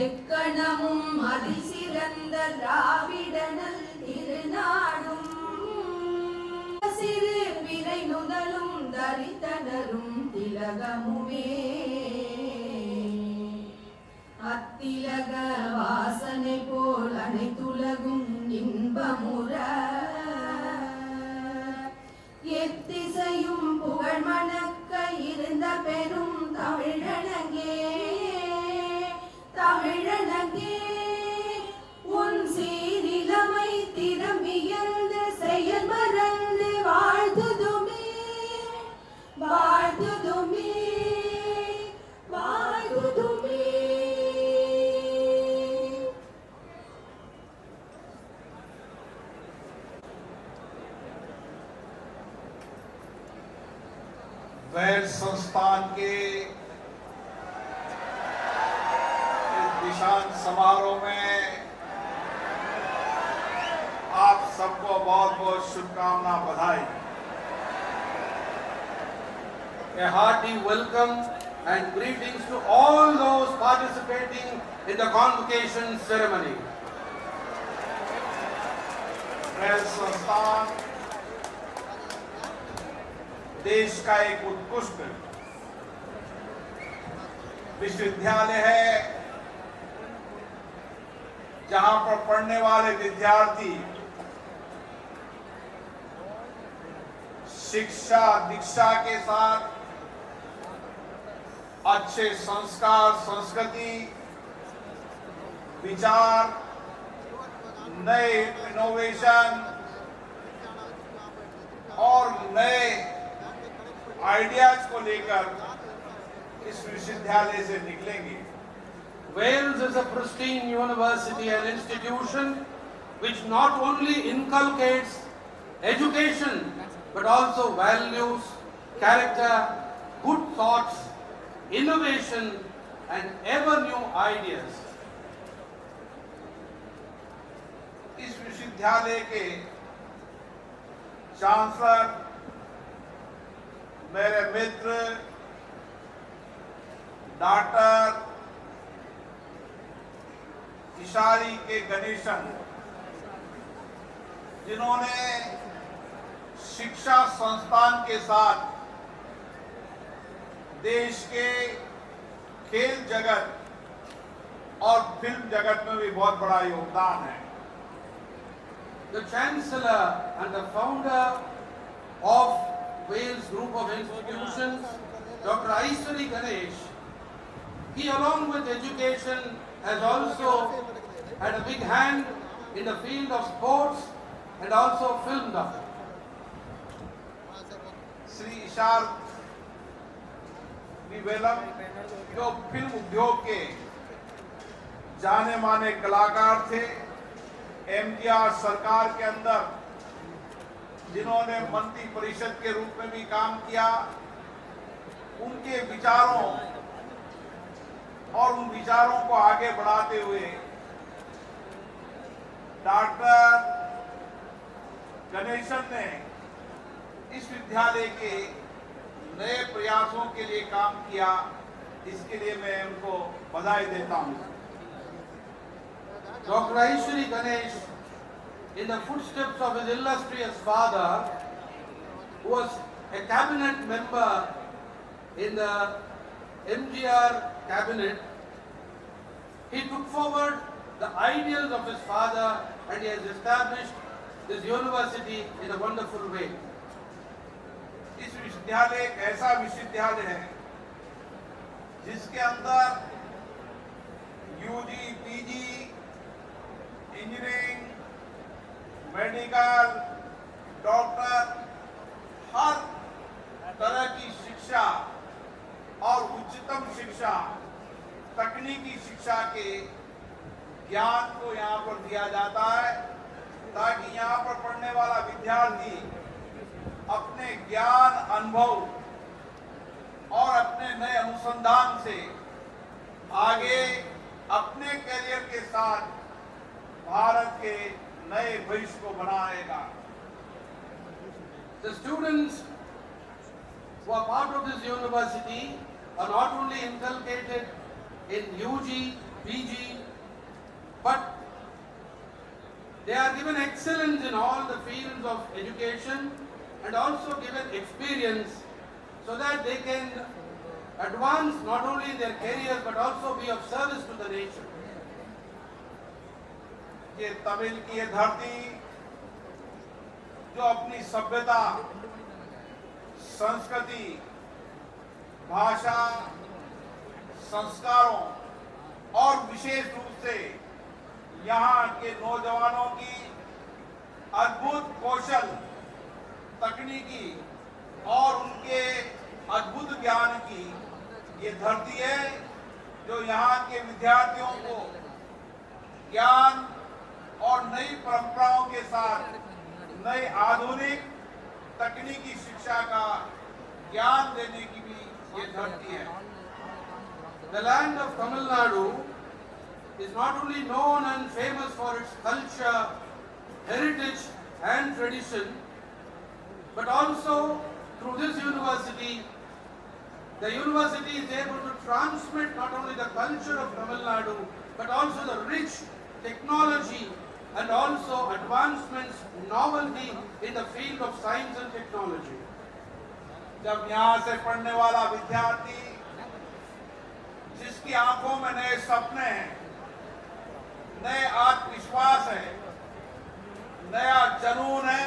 எக்கணமும் அதிசிறந்த திராவிடனல் திருநாடும் சிறு பிறை நுதலும் தரித்தனரும் திலகமுமே அத்திலக வாசனை போல் அனைத்துலகும் இன்பமுற எத்திசையும் புகழ் மணக்க இருந்த பெரும் தமிழனங்கே தமிழனங்கே உன் சீரிலமை திறமியந்து செயல் மறந்து வாழ்த்துதுமே வாழ்த்துதுமே வாழ்த்துதுமே. वेल्स संस्थान के दीक्षांत समारोह में आप सबको बहुत बहुत शुभकामना बधाई. A hearty welcome and greetings to all those participating in the convocation ceremony. Vels संस्थान देश का एक उत्कृष्ट विश्वविद्यालय है जहां पर पढ़ने वाले विद्यार्थी शिक्षा दीक्षा के साथ अच्छे संस्कार संस्कृति विचार नए इनोवेशन और नए आइडियाज को लेकर इस विश्वविद्यालय से निकलेंगे. Wales is a pristine university and institution which not only inculcates education but also values, character, good thoughts, innovation and ever new ideas. इस विश्वविद्यालय के चांसलर मेरे मित्र डॉक्टर इशारी के गणेशन जिन्होंने शिक्षा संस्थान के साथ देश के खेल जगत और फिल्म जगत में भी बहुत बड़ा योगदान है. The Chancellor and the founder of Wales Group of Institutions, Dr. Aishwari Ganesh, he along with education has also had a big hand in the field of sports and also film. Sri Ishar Nivelam जो film उद्योग के जाने माने कलाकार थे, MGR सरकार के अंदर जिन्होंने मंत्री परिषद के रूप में भी काम किया, उनके विचारों और उन विचारों को आगे बढ़ाते हुए डॉक्टर गणेशन ने इस विद्यालय के नए प्रयासों के लिए काम किया. इसके लिए मैं उनको बधाई देता हूं. Dr. Aishwari Ganesh, in the footsteps of his illustrious father, who was a cabinet member in the MGR cabinet, he took forward the ideals of his father and he has established this university in a wonderful way. इस विश्वविद्यालय एक ऐसा विश्वविद्यालय है जिसके अंदर UG, PG, engineering, medical, doctor, हर तरह की शिक्षा और उच्चतम शिक्षा, तकनीकी शिक्षा के ज्ञान को यहाँ पर दिया जाता है ताकि यहाँ पर पढ़ने वाला विद्यार्थी अपने ज्ञान, अनुभव और अपने नए अनुसंधान से आगे अपने करियर के साथ भारत के नए भविष्य को बनाएगा. The students who are part of this university are not only inculcated in UG, PG, but they are given excellence in all the fields of education and also given experience so that they can advance not only in their careers but also be of service to the nation. ये तमिल की ये धरती जो अपनी सभ्यता, संस्कृति, भाषा, संस्कारों और विशेष रूप से यहाँ के नौजवानों की अद्भुत कौशल, तकनीकी और उनके अद्भुत ज्ञान की ये धरती है जो यहाँ के विद्यार्थियों को ज्ञान और नई परंपराओं के साथ नई आधुनिक तकनीकी शिक्षा का ज्ञान देने की भी ये धरती है। The land of Tamil Nadu is not only known and famous for its culture, heritage and tradition, but also through this university, the university is able to transmit not only the culture of Tamil Nadu, but also the rich technology and also advancements, novelty in the field of science and technology. जब यहाँ से पढ़ने वाला विद्यार्थी जिसकी आंखों में नए सपने हैं, नए आत्मविश्वास है, नया जुनून है,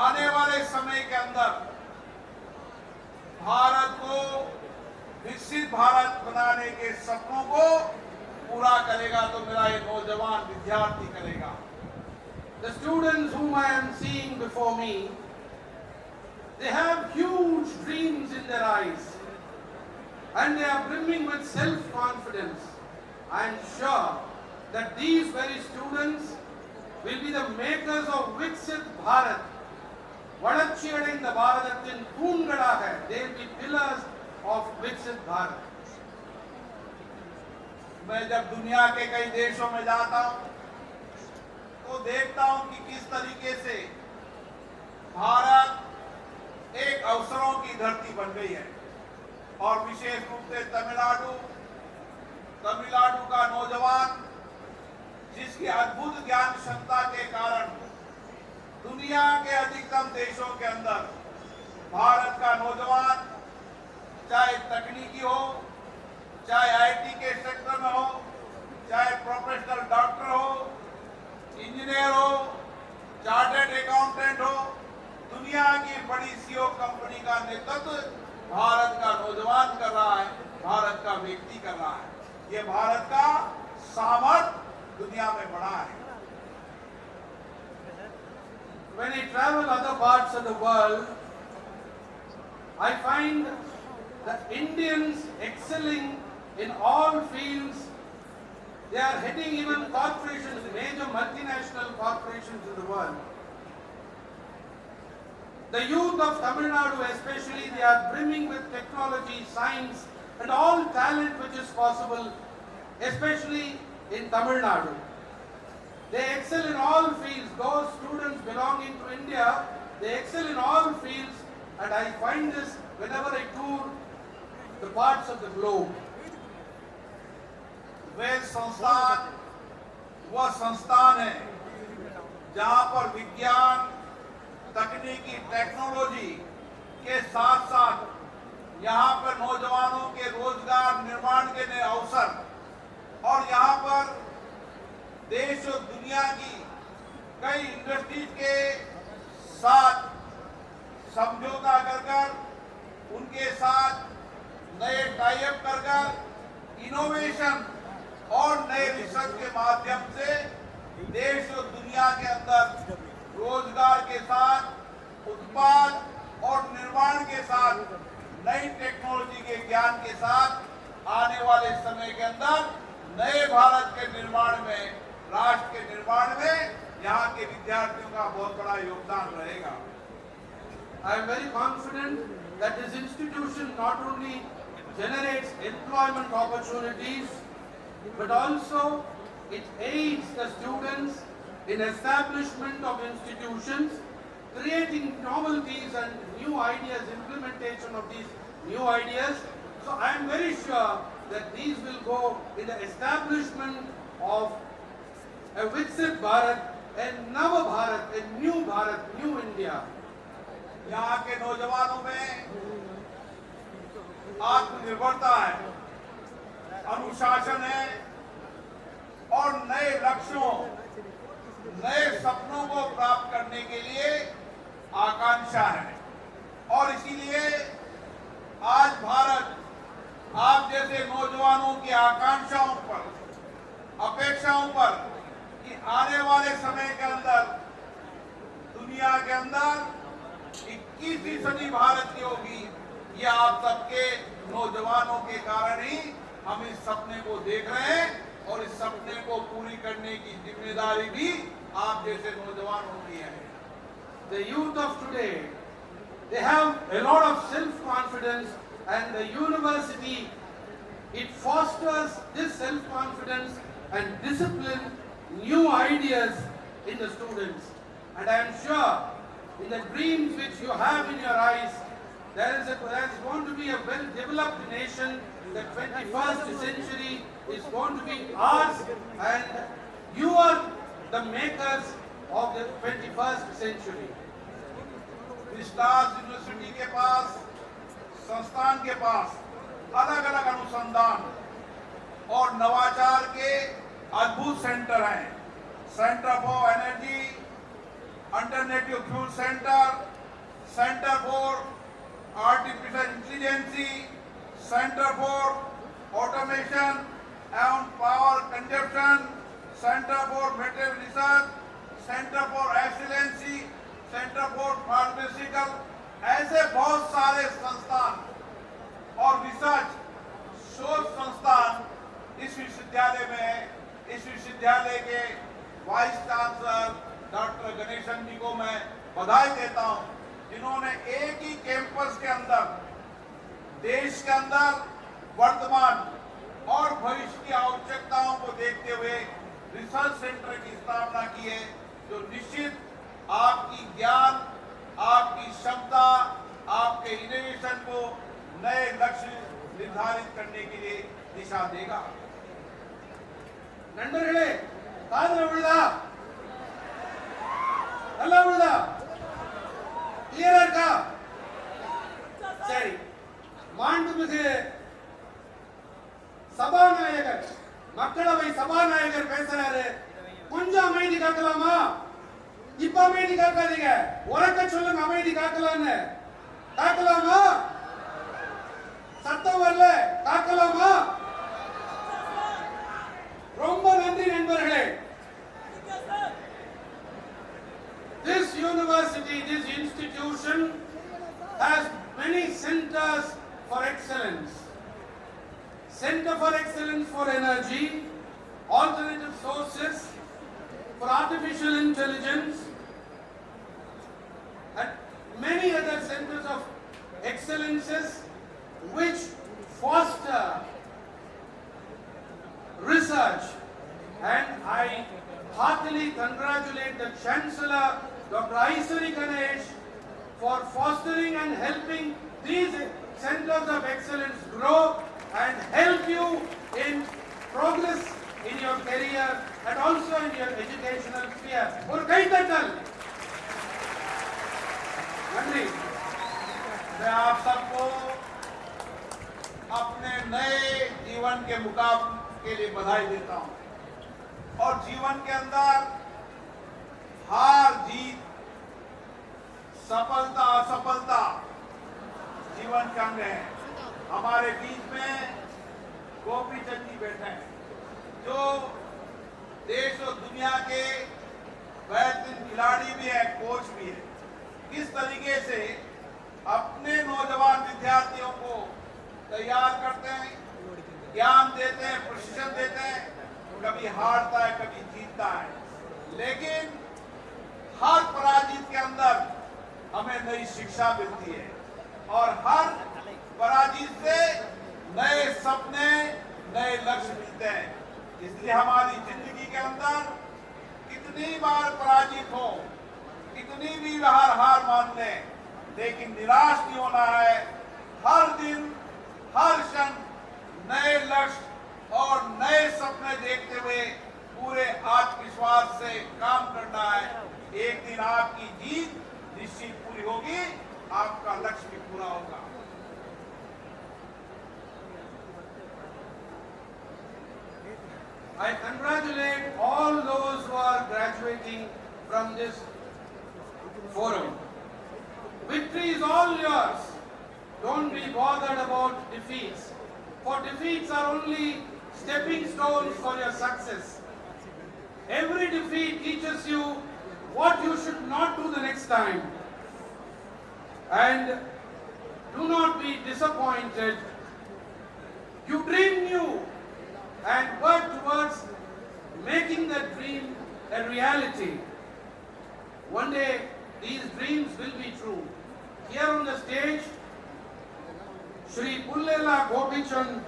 आने वाले समय के अंदर भारत को विकसित भारत बनाने के सपनों को पूरा करेगा तो मेरा ये नौजवान विद्यार्थी करेगा। The students whom I am seeing before me, they have huge dreams in their eyes and they are brimming with self-confidence. I am sure that these very students will be the makers of Viksit Bharat. வளர்ச்சி அடைந்த பாரதத்தின் தூண்களாக they will be pillars of Viksit Bharat. मैं जब दुनिया के कई देशों में जाता हूं तो देखता हूं कि किस तरीके से भारत एक अवसरों की धरती बन गई है और विशेष रूप से तमिलनाडु का नौजवान जिसकी अद्भुत ज्ञान क्षमता के कारण दुनिया के अधिकतम देशों के अंदर भारत का नौजवान चाहे तकनीकी हो, चाहे आईटी के सेक्टर में हो, चाहे प्रोफेशनल डॉक्टर हो, इंजीनियर हो, चार्टर्ड अकाउंटेंट हो, दुनिया की बड़ी सीईओ कंपनी का नेतृत्व भारत का नौजवान कर रहा है, भारत का व्यक्ति कर रहा है। ये भारत का सामर्थ्य दुनिया में बड़ा है। When I travel other parts of the world, I find the Indians excelling in all fields. They are heading even corporations, major multinational corporations in the world. The youth of Tamil Nadu especially, they are brimming with technology, science and all talent which is possible, especially in Tamil Nadu. They excel in all fields. Those students belonging to India, they excel in all fields, and I find this whenever I tour the parts of the globe. वे संस्थान वह संस्थान है जहां पर विज्ञान, तकनीकी, technology के साथ साथ यहाँ पर नौजवानों के रोजगार निर्माण के नए अवसर और यहाँ पर देश और दुनिया की कई इंडस्ट्रीज के साथ समझौता कर उनके साथ नए टाई अप कर इनोवेशन और नए रिसर्च के माध्यम से देश और दुनिया के अंदर रोजगार के साथ उत्पाद और निर्माण के साथ नई टेक्नोलॉजी के ज्ञान के साथ आने वाले समय के अंदर नए भारत के निर्माण में, राष्ट्र के निर्माण में यहाँ के विद्यार्थियों का बहुत बड़ा योगदान रहेगा। I am very confident that this institution not only generates employment opportunities, but also it aids the students in establishment of institutions, creating novelties and new ideas, implementation of these new ideas. So I am very sure that these will go in the establishment of a Viksit Bharat, a Nava Bharat, a new Bharat, new India. यहाँ के नौजवानों में आत्मनिर्भरता है, अनुशासन है और नए लक्ष्यों, नए सपनों को प्राप्त करने के लिए आकांक्षा है। और इसीलिए आज भारत आप जैसे नौजवानों की आकांक्षाओं पर, अपेक्षाओं पर कि आने वाले समय के अंदर दुनिया के अंदर 21वीं सदी भारत की होगी, ये आप सबके नौजवानों के कारण ही हम इस सपने को देख रहे हैं और इस सपने को पूरी करने की जिम्मेदारी भी आप जैसे नौजवानों की है। The youth of today, they have a lot of self-confidence, and the university, it fosters this self-confidence and discipline, new ideas in the students. And I am sure in the dreams which you have in your eyes, there is going to be a well-developed nation. The 21st century is going to be ours, and you are the makers of the 21st century. Stars university के पास, संस्थान के पास अलग अलग अनुसंधान और नवाचार के अद्भुत सेंटर हैं। Centre for energy, alternative fuel centre, centre for artificial intelligency, centre for automation and power consumption, centre for material research, centre for excellency, centre for pharmaceutical, ऐसे बहुत सारे संस्थान और रिसर्च शोध संस्थान इस विश्वविद्यालय में। इस विश्वविद्यालय के वाइस चांसलर डॉक्टर गणेशन जी को मैं बधाई देता हूं, जिन्होंने एक ही कैंपस के अंदर देश के अंदर वर्तमान और भविष्य की आवश्यकताओं को देखते हुए रिसर्च सेंटर की स्थापना की है, जो निश्चित आपकी ज्ञान, आपकी क्षमता, आपके इनोवेशन को नए लक्ष्य निर्धारित करने के लिए दिशा देगा। நண்பர்களே, காதுல விழுதா? நல்லா விழுதா? கிளியரா இருக்கா? சரி, மாண்புமிகு சபாநாயகர், மக்களவை சபாநாயகர் பேசுறாரு, கொஞ்சம் அமைதி காக்கலாமா? இப்ப அமைதி காக்காதீங்க, உரக்க சொல்லுங்க அமைதி காக்கலான்னு. காக்கலாமா? சத்தம் வரல, காக்கலாமா? ரொம்ப நன்றி நண்பர்களே. This university, this institution has many centers for excellence. Center for Excellence for Energy, Alternative Sources, for Artificial Intelligence, and many other centers of excellences which foster research. And I heartily congratulate the Chancellor, Dr. Aisari Ganesh, for fostering and helping these centers of excellence grow and help you in progress in your career and also in your educational sphere. और कई तटल नंदी, मैं आप सबको अपने नए जीवन के मुकाम के लिए बधाई देता हूं। और जीवन के अंदर हार जीत, सफलता असफलता जीवन का अंग है। हमारे बीच में गोपी चंद जी बैठे हैं, जो देश और दुनिया के बेहतरीन खिलाड़ी भी है, कोच भी है। किस तरीके से अपने नौजवान विद्यार्थियों को तैयार करते हैं, ज्ञान देते हैं, प्रशिक्षण देते हैं। कभी हारता है, कभी जीतता है, लेकिन हर पराजित के अंदर हमें नई शिक्षा मिलती है और हर पराजित से नए सपने, नए लक्ष्य मिलते हैं। इसलिए हमारी जिंदगी के अंदर कितनी बार पराजित हो, कितनी भी बार हार मान लें, लेकिन निराश नहीं होना है। हर दिन हर क्षण नए लक्ष्य और नए सपने देखते हुए पूरे आत्मविश्वास से काम करना है। एक दिन आपकी जीत निश्चित पूरी होगी, आपका लक्ष्य भी पूरा होगा। I congratulate all those who are graduating from this forum. Victory is all yours. Don't be bothered about defeats, for defeats are only stepping stones for your success. Every defeat teaches you what you should not do the next time. And do not be disappointed. You dream new and work towards making that dream a reality. One day these dreams will be true. Here on the stage, Shri Pullela Gopichand,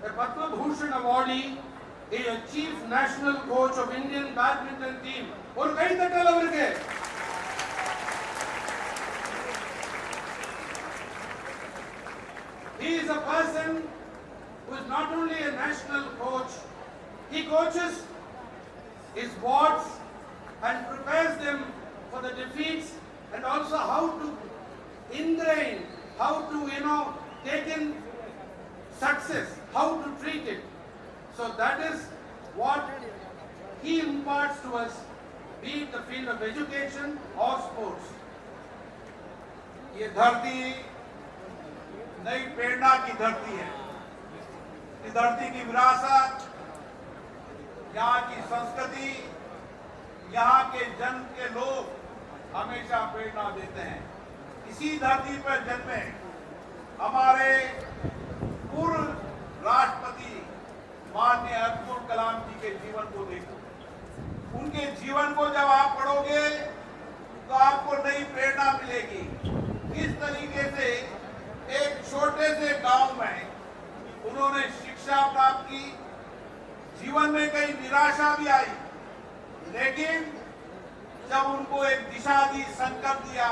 a Padma Bhushan awardee, is a chief national coach of Indian badminton team. और कई तकल अवरके he is a person who is not only a national coach, he coaches his wards and prepares them for the defeats and also how to ingrain, how to take in success, how to treat it. So that is what he imparts to us, be it the field of education or sports. ये धरती नई प्रेरणा की धरती है। इस धरती की विरासत, यहाँ की संस्कृति, यहाँ के जन्म के लोग हमेशा प्रेरणा देते हैं। इसी धरती पर जन्मे हमारे पूर्व राष्ट्रपति माननीय अब्दुल कलाम जी के जीवन को देखो। उनके जीवन को जब आप पढ़ोगे तो आपको नई प्रेरणा मिलेगी। किस तरीके से एक छोटे से गांव में उन्होंने शिक्षा प्राप्त की। जीवन में कई निराशा भी आई, लेकिन जब उनको एक दिशा दी, संकल्प दिया,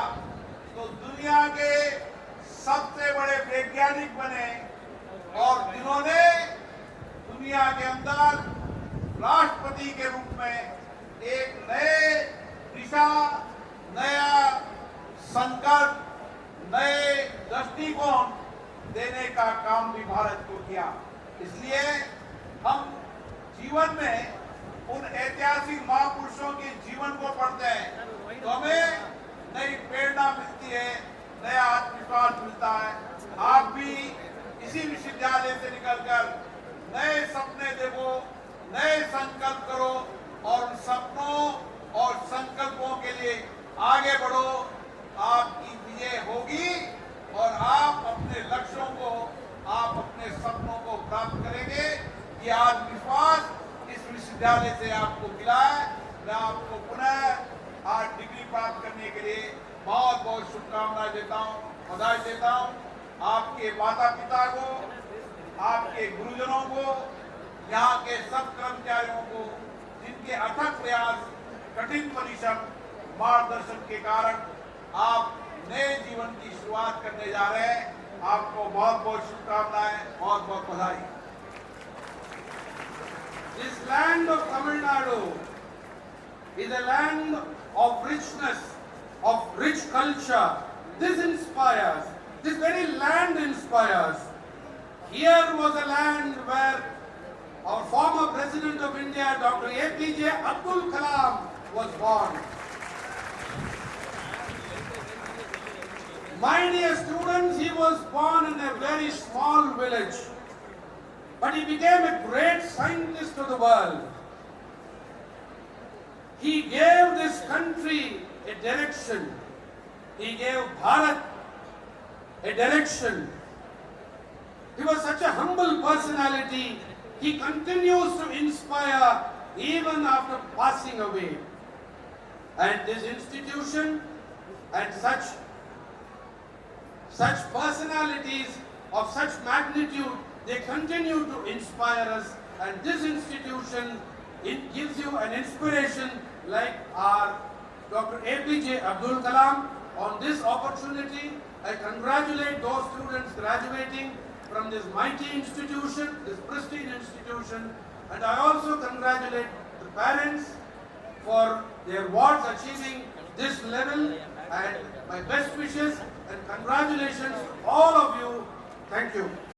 तो दुनिया के सबसे बड़े वैज्ञानिक बने और जिन्होंने दुनिया के अंदर राष्ट्रपति के रूप में एक नए दिशा, नया संकल्प, नए दृष्टिकोण देने का काम भी भारत को किया। इसलिए हम जीवन में उन ऐतिहासिक महापुरुषों के जीवन को पढ़ते हैं तो हमें नई प्रेरणा मिलती है, नया आत्मविश्वास मिलता है। आप भी इसी विश्वविद्यालय से निकलकर नए सपने देखो, नए संकल्प करो और उन सपनों और संकल्पों के लिए आगे बढ़ो। आपकी विजय होगी और आप अपने लक्ष्यों को, आप अपने सपनों को प्राप्त करेंगे। ये आत्मविश्वास इस विश्वविद्यालय से आपको मिला है। मैं आपको पुनः आज डिग्री प्राप्त करने के लिए बहुत बहुत शुभकामनाएं देता हूँ, बधाई देता हूँ। आपके माता पिता को, आपके गुरुजनों को, यहाँ के सब कर्मचारियों को, जिनके अथक प्रयास, कठिन परिश्रम, मार्गदर्शन के कारण आप नए जीवन की शुरुआत करने जा रहे हैं। आपको बहुत बहुत शुभकामनाएं, बहुत बहुत बधाई। This land of Tamil Nadu is a land of richness, of rich culture. This inspires. This very land inspires. Here was a land where our former President of India, Dr. APJ Abdul Kalam, was born. My dear students, he was born in a very small village, but he became a great scientist to the world. He gave this country a direction. He gave Bharat a direction. He was such a humble personality. He continues to inspire even after passing away. And this institution and such personalities of such magnitude, they continue to inspire us. And this institution, it gives you an inspiration like our Dr. APJ Abdul Kalam On this opportunity, I congratulate those students graduating from this mighty institution, this pristine institution, and I also congratulate the parents for their wards achieving this level, and my best wishes and congratulations to all of you. Thank you.